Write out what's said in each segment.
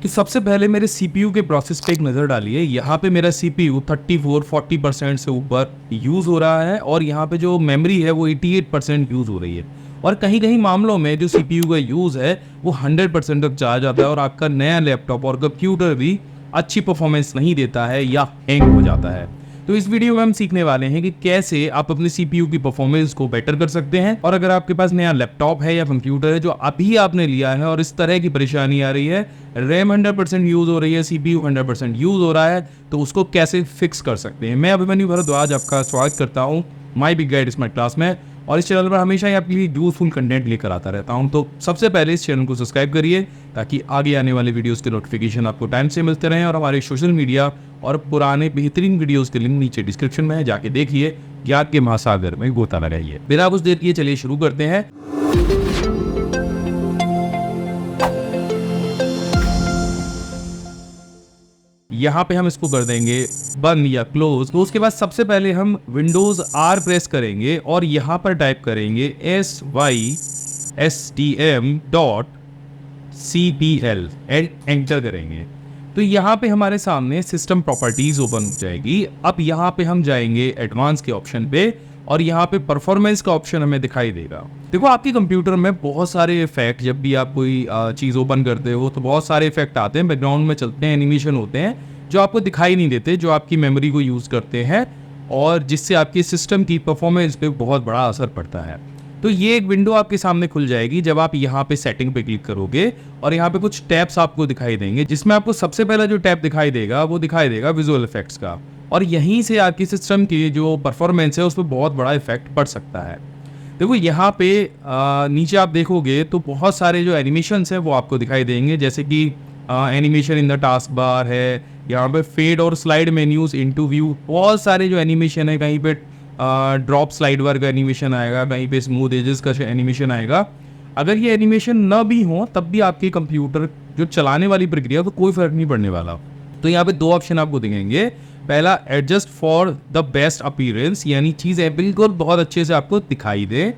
तो सबसे पहले मेरे CPU के प्रोसेस पे एक नज़र डालिए। यहाँ पे मेरा CPU 34-40% से ऊपर यूज़ हो रहा है और यहाँ पे जो मेमोरी है वो 88% यूज़ हो रही है। और कहीं कहीं मामलों में जो CPU का यूज़ है वो 100% तक जा जाता है और आपका नया लैपटॉप और कंप्यूटर भी अच्छी परफॉर्मेंस नहीं देता है या हैंग हो जाता है। तो इस वीडियो में हम सीखने वाले हैं कि कैसे आप अपने CPU की परफॉर्मेंस को बेटर कर सकते हैं। और अगर आपके पास नया लैपटॉप है या कंप्यूटर है जो अभी आपने लिया है और इस तरह की परेशानी आ रही है, रैम 100% यूज हो रही है, CPU 100% यूज हो रहा है, तो उसको कैसे फिक्स कर सकते हैं। मैं अभिमन्यु भारद्वाज आपका स्वागत करता हूँ माई बिग गाइड स्मार्ट क्लास में, और इस चैनल पर हमेशा ही आपके लिए यूजफुल कंटेंट लेकर आता रहता हूं। तो सबसे पहले इस चैनल को सब्सक्राइब करिए ताकि आगे आने वाले वीडियोस के नोटिफिकेशन आपको टाइम से मिलते रहें। और हमारे सोशल मीडिया और पुराने बेहतरीन वीडियोस के लिंक नीचे डिस्क्रिप्शन में है, जाके देखिए, ज्ञान के महासागर में गोता लगाइए। बिना कुछ देर किए चलिए शुरू करते हैं। यहाँ पे हम इसको कर देंगे बंद या क्लोज। तो उसके बाद सबसे पहले हम विंडोज R प्रेस करेंगे और यहाँ पर टाइप करेंगे systm.cpl एंड एंटर करेंगे। तो यहाँ पे हमारे सामने सिस्टम प्रॉपर्टीज ओपन हो जाएगी। अब यहाँ पे हम जाएंगे एडवांस के ऑप्शन पे और यहाँ पे परफॉर्मेंस का ऑप्शन हमें दिखाई देगा। देखो, आपके कंप्यूटर में बहुत सारे इफेक्ट, जब भी आप कोई चीज़ ओपन करते हो तो बहुत सारे इफेक्ट आते हैं, बैकग्राउंड में चलते हैं, एनिमेशन होते हैं जो आपको दिखाई नहीं देते, जो आपकी मेमोरी को यूज़ करते हैं और जिससे आपकी सिस्टम की परफॉर्मेंस पे बहुत बड़ा असर पड़ता है। तो ये एक विंडो आपके सामने खुल जाएगी जब आप यहाँ पे सेटिंग पे क्लिक करोगे और यहाँ पे कुछ टैब्स आपको दिखाई देंगे, जिसमें आपको सबसे पहला जो टैब दिखाई देगा वो दिखाई देगा विजुअल इफेक्ट्स का। और यहीं से आपकी सिस्टम की जो परफॉर्मेंस है उस पर बहुत बड़ा इफेक्ट पड़ सकता है। देखो, यहाँ पे नीचे आप देखोगे तो बहुत सारे जो एनिमेशंस हैं वो आपको दिखाई देंगे, जैसे कि animation in the task bar है, यहाँ पे फेड और स्लाइड मेन्यूज इनटू व्यू, बहुत सारे जो एनिमेशन है, कहीं पे ड्रॉप स्लाइड वर्क का एनिमेशन आएगा, कहीं पे स्मूथ एजेस का एनिमेशन आएगा। अगर ये एनिमेशन न भी हो तब भी आपके कंप्यूटर जो चलाने वाली प्रक्रिया तो कोई फर्क नहीं पड़ने वाला। तो यहाँ पे दो ऑप्शन आपको दिखेंगे। पहला, adjust for the best appearance, यानी चीज़ें बिल्कुल बहुत अच्छे से आपको दिखाई दे।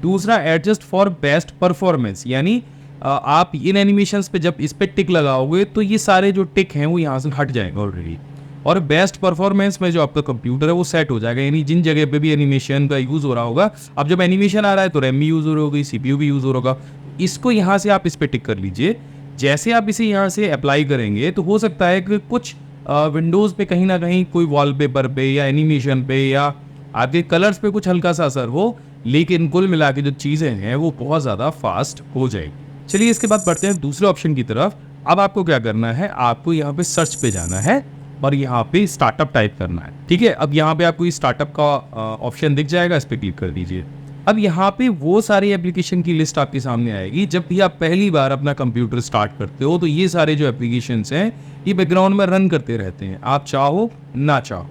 दूसरा, एडजस्ट फॉर बेस्ट परफॉर्मेंस, यानी आप इन एनिमेशंस पे जब इस पे टिक लगाओगे तो ये सारे जो टिक हैं वो यहाँ से हट जाएंगे ऑलरेडी, और बेस्ट परफॉर्मेंस में जो आपका कंप्यूटर है वो सेट हो जाएगा। यानी जिन जगह पे भी एनिमेशन का यूज़ हो रहा होगा, अब जब एनिमेशन आ रहा है तो रैम भी यूज़ हो रही होगी, CPU भी यूज़ हो रहा होगा, इसको यहाँ से आप इस पर टिक कर लीजिए। जैसे आप इसे यहाँ से अप्लाई करेंगे तो हो सकता है कि कुछ विंडोज़ पे कहीं ना कहीं कोई वॉलपेपर पे या एनिमेशन पे या आपके कलर्स पे कुछ हल्का सा असर हो, लेकिन कुल मिला के जो चीज़ें हैं वो बहुत ज़्यादा फास्ट हो जाएगी। चलिए इसके बाद बढ़ते हैं दूसरे ऑप्शन की तरफ। अब आपको क्या करना है, आपको यहाँ पे सर्च पे जाना है और यहाँ पे स्टार्टअप टाइप करना है। ठीक है, अब यहाँ पे आपको स्टार्टअप का ऑप्शन दिख जाएगा, इस पर क्लिक कर दीजिए। अब यहाँ पे वो सारी एप्लीकेशन की लिस्ट आपके सामने आएगी। जब भी आप पहली बार अपना कंप्यूटर स्टार्ट करते हो तो ये सारे जो एप्लीकेशंस हैं ये बैकग्राउंड में रन करते रहते हैं, आप चाहो ना चाहो।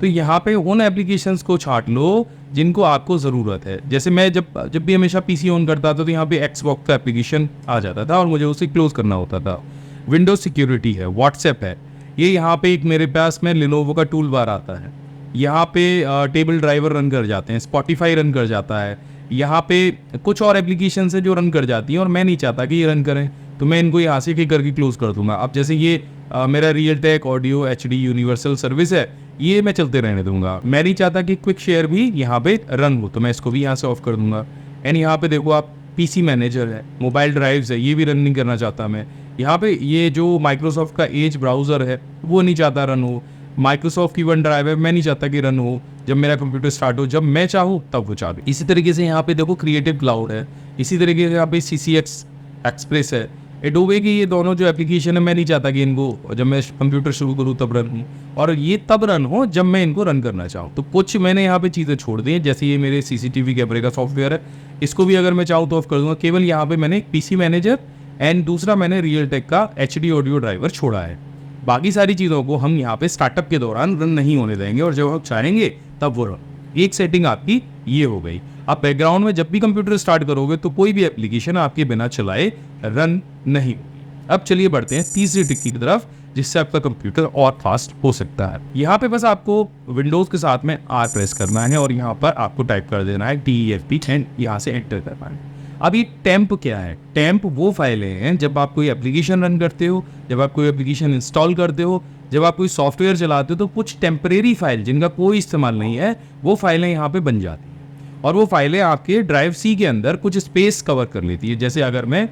तो यहाँ पे उन एप्लीकेशंस को छांट लो जिनको आपको ज़रूरत है। जैसे मैं जब भी हमेशा PC ऑन करता था तो यहाँ पे Xbox का एप्लीकेशन आ जाता था और मुझे उसे क्लोज करना होता था। विंडोज सिक्योरिटी है, व्हाट्सएप है, ये यहाँ पे एक मेरे पास में लिनोवो का टूल बार आता है। यहाँ पे टेबल ड्राइवर रन कर जाते हैं, स्पॉटिफाई रन कर जाता है, यहाँ पे कुछ और एप्लीकेशन है जो रन कर जाती हैं और मैं नहीं चाहता कि ये रन करें, तो मैं इनको यहाँ से क्लिक करके क्लोज कर दूंगा। अब जैसे ये मेरा real tech audio HD universal service है, ये मैं चलते रहने दूंगा। मैं नहीं चाहता कि क्विक शेयर भी यहाँ पे रन हो, तो मैं इसको भी यहाँ से ऑफ कर दूंगा। एंड यहाँ पे देखो आप PC मैनेजर है, मोबाइल ड्राइव्स है, ये भी रन नहीं करना चाहता मैं। यहाँ पे ये जो माइक्रोसॉफ्ट का एज ब्राउज़र है वो नहीं चाहता रन हो। माइक्रोसॉफ्ट की वन ड्राइव है, मैं नहीं चाहता कि रन हो जब मेरा कंप्यूटर स्टार्ट हो, जब मैं चाहूँ तब वो चाहे। इसी तरीके से यहाँ पे देखो क्रिएटिव क्लाउड है, इसी तरीके से यहाँ पे CCX एक्सप्रेस है, एडोबे की ये दोनों जो एप्लीकेशन है मैं नहीं चाहता कि इनको जब मैं कंप्यूटर शुरू करूँ तब रन हो, और ये तब रन हो जब मैं इनको रन करना चाहूँ। तो कुछ मैंने यहाँ पे चीज़ें छोड़ दी हैं, जैसे ये मेरे CCTV कैमरे का सॉफ्टवेयर है, इसको भी अगर मैं चाहूँ तो ऑफ कर दूँगा। केवल यहाँ पे मैंने PC मैनेजर एंड दूसरा मैंने रियल टेक का HD ऑडियो ड्राइवर छोड़ा है। बाकी सारी चीज़ों को हम यहाँ पे स्टार्टअप के दौरान रन नहीं होने देंगे और जब हम चाहेंगे तब वो रन। एक सेटिंग आपकी ये हो गई। आप बैकग्राउंड में जब भी कंप्यूटर स्टार्ट करोगे तो कोई भी एप्लीकेशन आपके बिना चलाए रन नहीं होगी। अब चलिए बढ़ते हैं तीसरी टिक की तरफ, जिससे आपका कंप्यूटर और फास्ट हो सकता है। यहाँ पे बस आपको विंडोज के साथ में R प्रेस करना है और यहाँ पर आपको टाइप कर देना है DEFP एंड यहाँ से एंटर करना है। अब ये टेम्प क्या है? टेम्प वो फाइलें हैं जब आप कोई एप्लीकेशन रन करते हो, जब आप कोई एप्लीकेशन इंस्टॉल करते हो, जब आप कोई सॉफ्टवेयर चलाते हो, तो कुछ टेम्परेरी फाइल जिनका कोई इस्तेमाल नहीं है, वो फाइलें यहाँ पे बन जाती हैं। और वो फाइलें आपके ड्राइव सी के अंदर कुछ स्पेस कवर कर लेती है। जैसे अगर मैं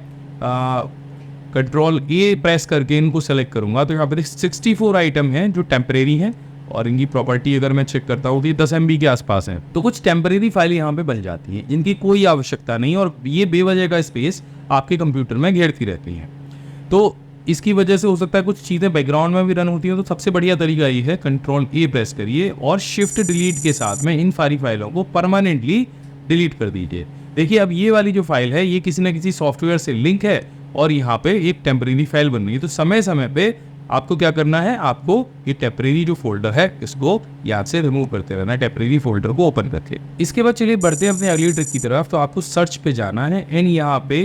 कंट्रोल ए प्रेस करके इनको सेलेक्ट करूंगा तो यहाँ पर 64 आइटम हैं जो टेम्परेरी हैं, और इनकी प्रॉपर्टी अगर मैं चेक करता हूँ तो ये 10 MB के आसपास हैं। तो कुछ टेम्परेरी फाइल यहाँ पे बन जाती हैं जिनकी कोई आवश्यकता नहीं, और ये बेवजह का स्पेस आपके कंप्यूटर में घेरती रहती हैं। तो इसकी वजह से हो सकता है कुछ चीज़ें बैकग्राउंड में भी रन होती हैं। तो सबसे बढ़िया तरीका ये है, कंट्रोल ए प्रेस करिए और शिफ्ट डिलीट के साथ में इन सारी फाइलों को परमानेंटली डिलीट कर दीजिए। देखिए अब ये वाली जो फाइल है ये किसी न किसी सॉफ्टवेयर से लिंक है और यहाँ पे एक टेम्परेरी फाइल बन रही है। तो समय समय पे आपको क्या करना है, आपको ये टेम्परेरी जो फोल्डर है इसको याद से रिमूव करते रहना है, टेम्परेरी फोल्डर को ओपन करके। इसके बाद चलिए बढ़ते हैं अपने अगली ट्रिक की तरफ। तो आपको सर्च पे जाना है एंड यहाँ पे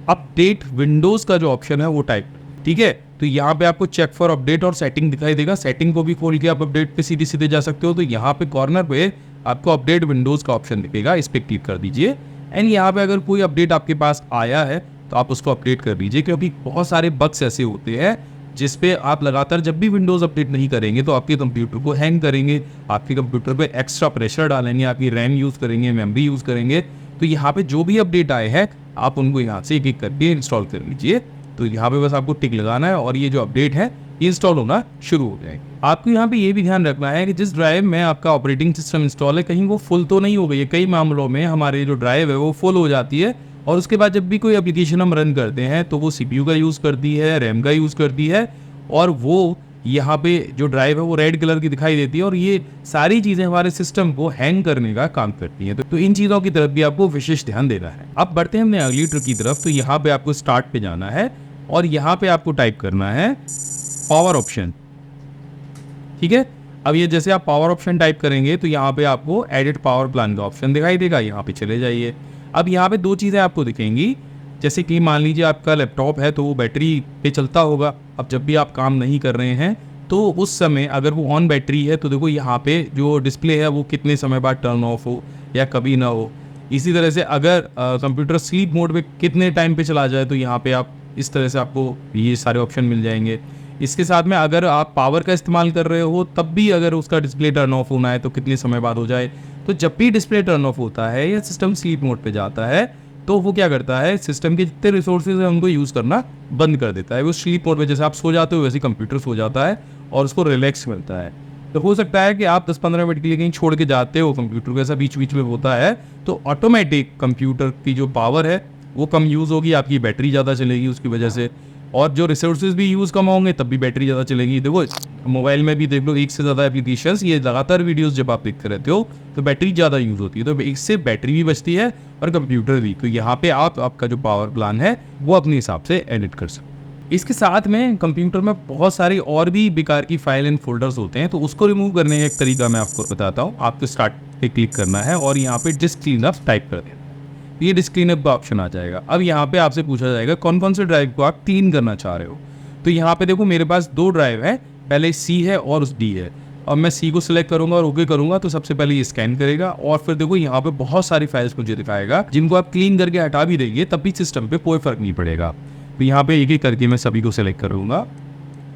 अपडेट विंडोज का जो ऑप्शन है वो टाइप, ठीक है। तो यहाँ पे आपको चेक फॉर अपडेट और सेटिंग दिखाई देगा। सेटिंग को भी खोल के आप अपडेट पे सीधे सीधे जा सकते हो। तो यहाँ पे कॉर्नर पे आपको अपडेट विंडोज का ऑप्शन दिखेगा, इस पे क्लिक कर दीजिए एंड यहाँ पे अगर कोई अपडेट आपके पास आया है तो आप उसको अपडेट कर दीजिए, क्योंकि बहुत सारे बग्स ऐसे होते हैं जिस पे आप लगातार जब भी विंडोज़ अपडेट नहीं करेंगे तो आपके कंप्यूटर को हैंग करेंगे, आपके कंप्यूटर पे एक्स्ट्रा प्रेशर डालेंगे, आपकी रैम यूज़ करेंगे, मेमोरी यूज़ करेंगे। तो यहाँ पे जो भी अपडेट आए हैं आप उनको यहाँ से एक एक करके इंस्टॉल कर लीजिए। तो यहाँ पे बस आपको टिक लगाना है और ये जो अपडेट है ये इंस्टॉल होना शुरू हो जाएगा। आपको यहाँ पे ये भी ध्यान रखना है कि जिस ड्राइव में आपका ऑपरेटिंग सिस्टम इंस्टॉल है कहीं वो फुल तो नहीं हो गई है। कई मामलों में हमारे जो ड्राइव है वो फुल हो जाती है और उसके बाद जब भी कोई एप्लीकेशन हम रन करते हैं तो वो CPU का यूज़ करती है, रैम का यूज़ करती है, और वो यहाँ पे जो ड्राइव है वो रेड कलर की दिखाई देती है और ये सारी चीज़ें हमारे सिस्टम को हैंग करने का काम करती हैं। तो इन चीज़ों की तरफ भी आपको विशेष ध्यान देना है। अब बढ़ते हैं हमने अगली ट्रिक की तरफ। तो यहाँ पे आपको स्टार्ट पे जाना है और यहाँ पे आपको टाइप करना है पावर ऑप्शन, ठीक है। अब ये जैसे आप पावर ऑप्शन टाइप करेंगे तो यहाँ पे आपको एडिट पावर प्लान का ऑप्शन दिखाई देगा, यहाँ पे चले जाइए। अब यहाँ पे दो चीज़ें आपको दिखेंगी, जैसे कि मान लीजिए आपका लैपटॉप है तो वो बैटरी पे चलता होगा। अब जब भी आप काम नहीं कर रहे हैं तो उस समय अगर वो ऑन बैटरी है तो देखो यहाँ पे जो डिस्प्ले है वो कितने समय बाद टर्न ऑफ हो या कभी ना हो। इसी तरह से अगर कंप्यूटर स्लीप मोड पे कितने टाइम पे चला जाए तो यहाँ पे आप इस तरह से आपको ये सारे ऑप्शन मिल जाएंगे। इसके साथ में अगर आप पावर का इस्तेमाल कर रहे हो तब भी अगर उसका डिस्प्ले टर्न ऑफ होना है तो कितने समय बाद हो जाए। तो जब भी डिस्प्ले टर्न ऑफ होता है या सिस्टम स्लीप मोड पे जाता है तो वो क्या करता है, सिस्टम के जितने रिसोर्सेज हैं उनको यूज़ करना बंद कर देता है। वो स्लीप मोड पे जैसे आप सो जाते हो वैसे कंप्यूटर सो जाता है और उसको रिलैक्स मिलता है। तो हो सकता है कि आप 10-15 मिनट के लिए कहीं छोड़ के जाते हो कंप्यूटर को, ऐसा बीच बीच में होता है, तो ऑटोमेटिक कंप्यूटर की जो पावर है वो कम यूज़ होगी, आपकी बैटरी ज़्यादा चलेगी उसकी वजह से, और जो रिसोर्सेज भी यूज़ कम होंगे तब भी बैटरी ज़्यादा चलेगी। देखो मोबाइल में भी देख लो, एक से ज़्यादा एप्लीकेशंस, ये लगातार वीडियोस जब आप देखते रहते हो तो बैटरी ज़्यादा यूज़ होती है, तो इससे बैटरी भी बचती है और कंप्यूटर भी। तो यहाँ पे आप आपका जो पावर प्लान है वो अपने हिसाब से एडिट कर सकते हो। इसके साथ में कंप्यूटर में बहुत सारी और भी बेकार की फाइल एंड फोल्डर्स होते हैं, तो उसको रिमूव करने का एक तरीका मैं आपको बताता हूँ। आपको स्टार्ट पे क्लिक करना है और यहाँ पे डिस्क क्लीनअप टाइप कर देना, ये डिस्क क्लीनअप का ऑप्शन आ जाएगा। अब यहाँ पे आपसे पूछा जाएगा कौन कौन से ड्राइव को आप क्लीन करना चाह रहे हो। तो यहाँ पे देखो मेरे पास दो ड्राइव है, पहले C है और D है। अब मैं C को सिलेक्ट करूंगा और ओके करूंगा तो सबसे पहले ये स्कैन करेगा और फिर देखो यहाँ पे बहुत सारी फाइल्स मुझे दिखाएगा जिनको आप क्लीन करके हटा भी देंगे तब भी सिस्टम पे कोई फर्क नहीं पड़ेगा। तो यहाँ पे एक एक करके मैं सभी को सिलेक्ट करूंगा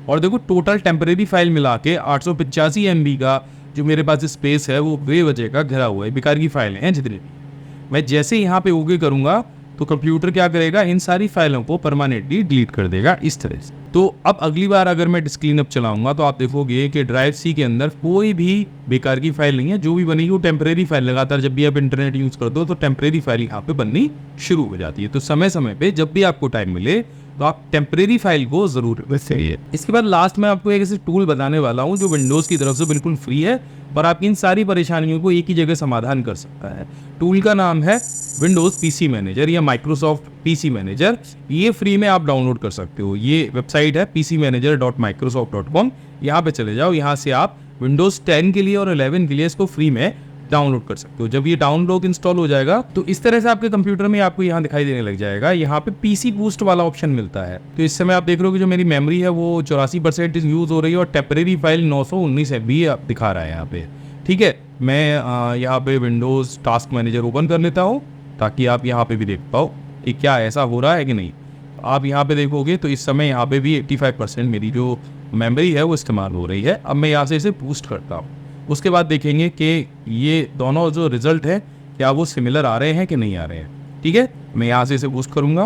और देखो टोटल टेम्परेरी फाइल मिला के 885 MB का जो मेरे पास स्पेस है वो बेवजह का घिरा हुआ है, बेकार की फाइलें हैं जितनी भी। मैं जैसे यहाँ पे ओके करूंगा तो कंप्यूटर क्या करेगा, इन सारी फाइलों को परमानेंटली डिलीट कर देगा इस तरह से। तो अब अगली बार अगर मैं डिस्क क्लीनअप चलाऊंगा तो आप देखोगे कि ड्राइव C के अंदर कोई भी बेकार की फाइल नहीं है, जो भी बनेगी वो टेम्परेरी फाइल। लगातार जब भी आप इंटरनेट यूज़ करते हो तो टेम्परेरी फाइल यहाँ पे बननी शुरू हो जाती है। तो समय समय पे जब भी आपको टाइम मिले तो आप टेम्परेरी फाइल को जरूर चाहिए। इसके बाद लास्ट में आपको एक ऐसे टूल बताने वाला हूँ जो विंडोज़ की तरफ से बिल्कुल फ्री है और आपकी इन सारी परेशानियों को एक ही जगह समाधान कर सकता है। टूल का नाम है विंडोज़ PC मैनेजर या माइक्रोसॉफ्ट PC मैनेजर। ये फ्री में आप डाउनलोड कर सकते हो। ये वेबसाइट है pcmanager.microsoft.com। यहाँ पे चले जाओ, यहाँ से आप विंडोज़ 10 के लिए और 11 के लिए इसको फ्री में डाउनलोड कर सकते हो। जब ये डाउनलोड इंस्टॉल हो जाएगा तो इस तरह से आपके कंप्यूटर में आपको यहाँ दिखाई देने लग जाएगा। यहाँ पे PC बूस्ट वाला ऑप्शन मिलता है। तो इस समय आप देख रहे हो कि जो मेरी मेमोरी है वो 84% यूज़ हो रही है और टेम्परेरी फाइल 919 MB दिखा रहा है यहाँ पे। ठीक है, मैं यहाँ पे विंडोज़ टास्क मैनेजर ओपन कर लेता हूँ ताकि आप यहाँ पे भी देख पाओ कि क्या ऐसा हो रहा है कि नहीं। आप यहाँ पे देखोगे तो इस समय यहाँ पे भी 85% मेरी जो मेमोरी है वो इस्तेमाल हो रही है। अब मैं यहाँ से इसे बूस्ट करता हूँ। उसके बाद देखेंगे कि ये दोनों जो रिजल्ट है क्या वो सिमिलर आ रहे हैं कि नहीं आ रहे हैं। ठीक है, मैं यहाँ से इसे बूस्ट करूँगा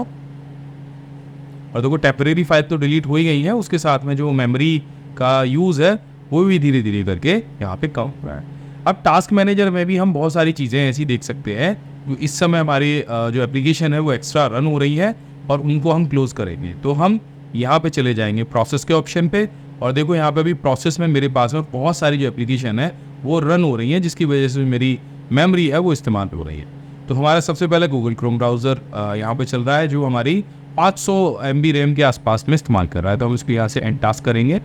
और देखो टेम्परेरी फाइल तो डिलीट हो ही गई है, उसके साथ में जो मेमोरी का यूज़ है वो भी धीरे धीरे करके यहाँ पे कम हो रहा है। अब टास्क मैनेजर में भी हम बहुत सारी चीज़ें ऐसी देख सकते हैं। इस समय हमारी जो एप्लीकेशन है वो एक्स्ट्रा रन हो रही है और उनको हम क्लोज करेंगे। तो हम यहाँ पे चले जाएंगे प्रोसेस के ऑप्शन पे और देखो यहाँ पे भी प्रोसेस में मेरे पास में बहुत सारी जो एप्लीकेशन है वो रन हो रही है, जिसकी वजह से मेरी मेमोरी है वो इस्तेमाल हो रही है। तो हमारा सबसे पहले गूगल क्रोम ब्राउज़र यहाँ पे चल रहा है जो हमारी 500 MB रैम के आसपास में इस्तेमाल कर रहा है। तो हम इसको यहाँ से एंड टास्क करेंगे।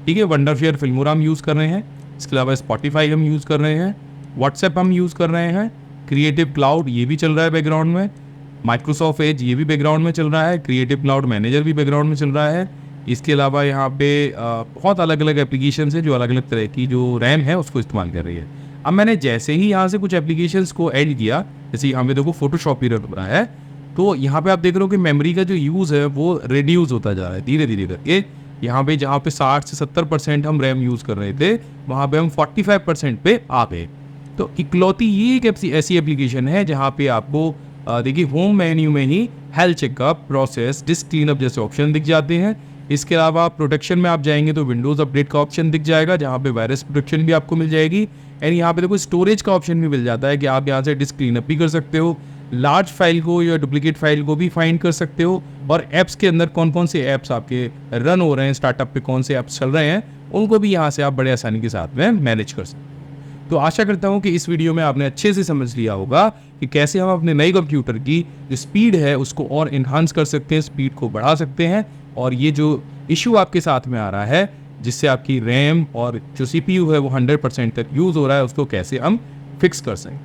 ठीक है, वंडरफेयर फिल्मोरा हम यूज़ कर रहे हैं, इसके अलावा स्पॉटिफाई हम यूज़ कर रहे हैं, व्हाट्सएप हम यूज़ कर रहे हैं, क्रिएटिव क्लाउड ये भी चल रहा है बैकग्राउंड में, माइक्रोसॉफ्ट एज ये भी बैकग्राउंड में चल रहा है, क्रिएटिव क्लाउड मैनेजर भी बैकग्राउंड में चल रहा है। इसके अलावा यहाँ पे बहुत अलग अलग एप्लीकेशन है जो अलग अलग तरह की जो रैम है उसको इस्तेमाल कर रही है। अब मैंने जैसे ही यहाँ से कुछ एप्लीकेशंस को ऐड किया, जैसे यहाँ पे देखो फोटोशॉप ही रन हो रहा है, तो यहाँ पे आप देख रहे हो कि मेमोरी का जो यूज़ है वो रिड्यूस होता जा रहा है धीरे धीरे करके। यहाँ पे जहाँ पे 60 से 70% हम रैम यूज़ कर रहे थे वहाँ पे हम 45% पे आ गए। तो इकलौती ये एक ऐसी एप्लीकेशन है जहाँ पे आपको देखिए होम मेन्यू में ही health checkup, process, disk cleanup जैसे ऑप्शन दिख जाते हैं। इसके अलावा प्रोटेक्शन में आप जाएंगे तो विंडोज़ अपडेट का ऑप्शन दिख जाएगा जहाँ पे वायरस प्रोटेक्शन भी आपको मिल जाएगी। एंड यहाँ पे देखो स्टोरेज का ऑप्शन भी मिल जाता है कि आप यहाँ से डिस्क क्लीनअप भी कर सकते हो, लार्ज फाइल को या डुप्लीकेट फाइल को भी फाइंड कर सकते हो, और ऐप्स के अंदर कौन कौन से ऐप्स आपके रन हो रहे हैं, स्टार्टअप पे कौन से ऐप्स चल रहे हैं, उनको भी यहाँ से आप बड़े आसानी के साथ में मैनेज कर सकते हो। तो आशा करता हूँ कि इस वीडियो में आपने अच्छे से समझ लिया होगा कि कैसे हम अपने नए कंप्यूटर की जो स्पीड है उसको और इन्हांस कर सकते हैं, स्पीड को बढ़ा सकते हैं, और ये जो इशू आपके साथ में आ रहा है जिससे आपकी रैम और जो CPU है वो 100% तक यूज़ हो रहा है उसको कैसे हम फिक्स कर सकें।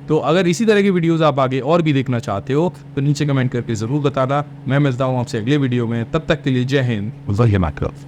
तो अगर इसी तरह की वीडियोस आप आगे और भी देखना चाहते हो तो नीचे कमेंट करके ज़रूर बताना। मैं मिलता हूँ आपसे अगले वीडियो में, तब तक के लिए जय हिंद, वंदे मातरम।